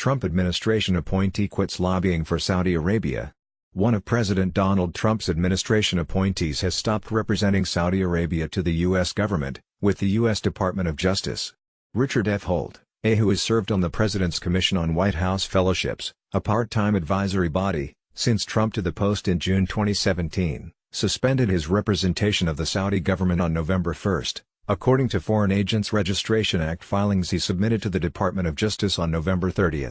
Trump administration appointee quits lobbying for Saudi Arabia. One of President Donald Trump's administration appointees has stopped representing Saudi Arabia to the U.S. government, with the U.S. Department of Justice. Richard F. Holt, who has served on the President's Commission on White House Fellowships, a part-time advisory body, since Trump to the post in June 2017, suspended his representation of the Saudi government on November 1, according to Foreign Agents Registration Act filings he submitted to the Department of Justice on November 30.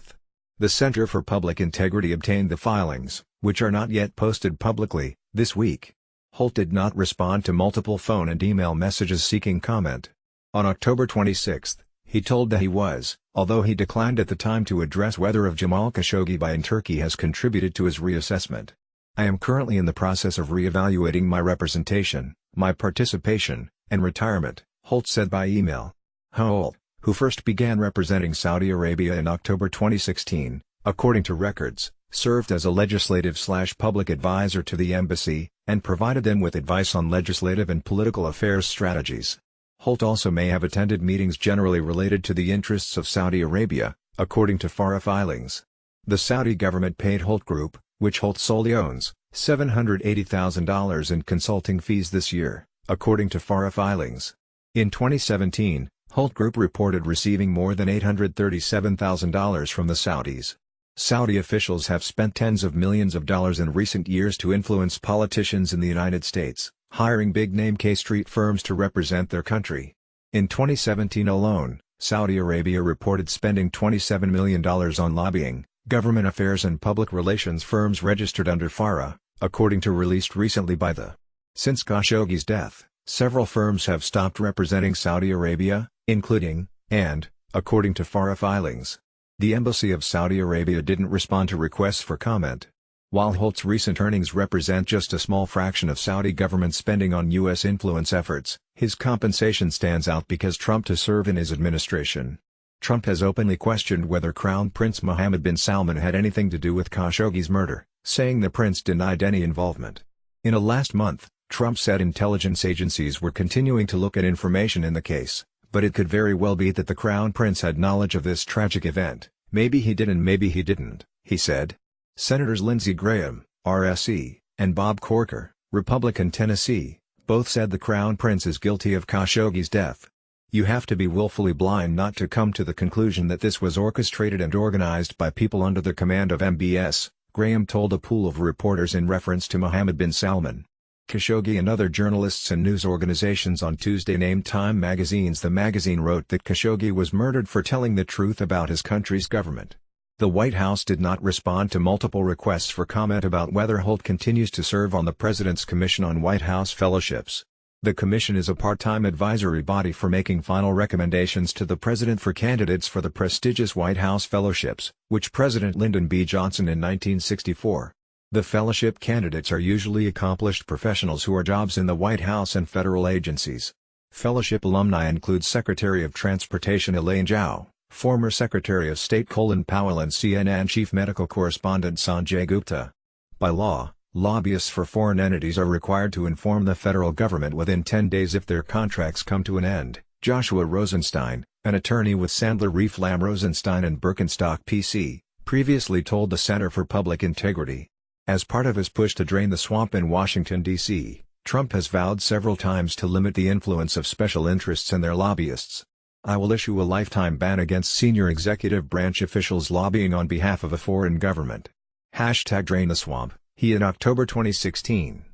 The Center for Public Integrity obtained the filings, which are not yet posted publicly, this week. Holt did not respond to multiple phone and email messages seeking comment. On October 26, he told that he was, although he declined at the time to address whether of Jamal Khashoggi in Turkey has contributed to his reassessment. I am currently in the process of re-evaluating my representation, my participation, and retirement, Holt said by email. Holt, who first began representing Saudi Arabia in October 2016, according to records, served as a legislative/public advisor to the embassy, and provided them with advice on legislative and political affairs strategies. Holt also may have attended meetings generally related to the interests of Saudi Arabia, according to FARA filings. The Saudi government paid Holt Group, which Holt solely owns, $780,000 in consulting fees this year, according to FARA filings. In 2017, Holt Group reported receiving more than $837,000 from the Saudis. Saudi officials have spent tens of millions of dollars in recent years to influence politicians in the United States, hiring big-name K-Street firms to represent their country. In 2017 alone, Saudi Arabia reported spending $27 million on lobbying, government affairs and public relations firms registered under FARA, according to released recently by the. Since Khashoggi's death, several firms have stopped representing Saudi Arabia, including, and, according to FARA filings. The Embassy of Saudi Arabia didn't respond to requests for comment. While Holt's recent earnings represent just a small fraction of Saudi government spending on U.S. influence efforts, his compensation stands out because Trump to serve in his administration. Trump has openly questioned whether Crown Prince Mohammed bin Salman had anything to do with Khashoggi's murder, saying the prince denied any involvement. In a last month, Trump said intelligence agencies were continuing to look at information in the case, but it could very well be that the Crown Prince had knowledge of this tragic event. Maybe he did and maybe he didn't, he said. Senators Lindsey Graham, RSC, and Bob Corker, Republican Tennessee, both said the Crown Prince is guilty of Khashoggi's death. You have to be willfully blind not to come to the conclusion that this was orchestrated and organized by people under the command of MBS, Graham told a pool of reporters in reference to Mohammed bin Salman. Khashoggi and other journalists and news organizations on Tuesday named Time magazine's The magazine wrote that Khashoggi was murdered for telling the truth about his country's government. The White House did not respond to multiple requests for comment about whether Holt continues to serve on the President's Commission on White House Fellowships. The commission is a part-time advisory body for making final recommendations to the President for candidates for the prestigious White House Fellowships, which President Lyndon B. Johnson in 1964. The fellowship candidates are usually accomplished professionals who are jobs in the White House and federal agencies. Fellowship alumni include Secretary of Transportation Elaine Chao, former Secretary of State Colin Powell and CNN Chief Medical Correspondent Sanjay Gupta. By law, lobbyists for foreign entities are required to inform the federal government within 10 days if their contracts come to an end. Joshua Rosenstein, an attorney with Sandler Reef Lamb Rosenstein and Birkenstock PC, previously told the Center for Public Integrity. As part of his push to drain the swamp in Washington, D.C., Trump has vowed several times to limit the influence of special interests and their lobbyists. I will issue a lifetime ban against senior executive branch officials lobbying on behalf of a foreign government. #DrainTheSwamp, he in October 2016.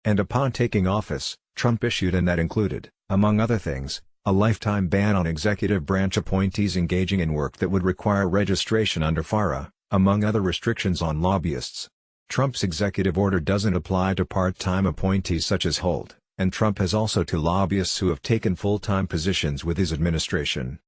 And upon taking office, Trump issued and that included, among other things, a lifetime ban on executive branch appointees engaging in work that would require registration under FARA, among other restrictions on lobbyists. Trump's executive order doesn't apply to part-time appointees such as Holt, and Trump has also to lobbyists who have taken full-time positions with his administration.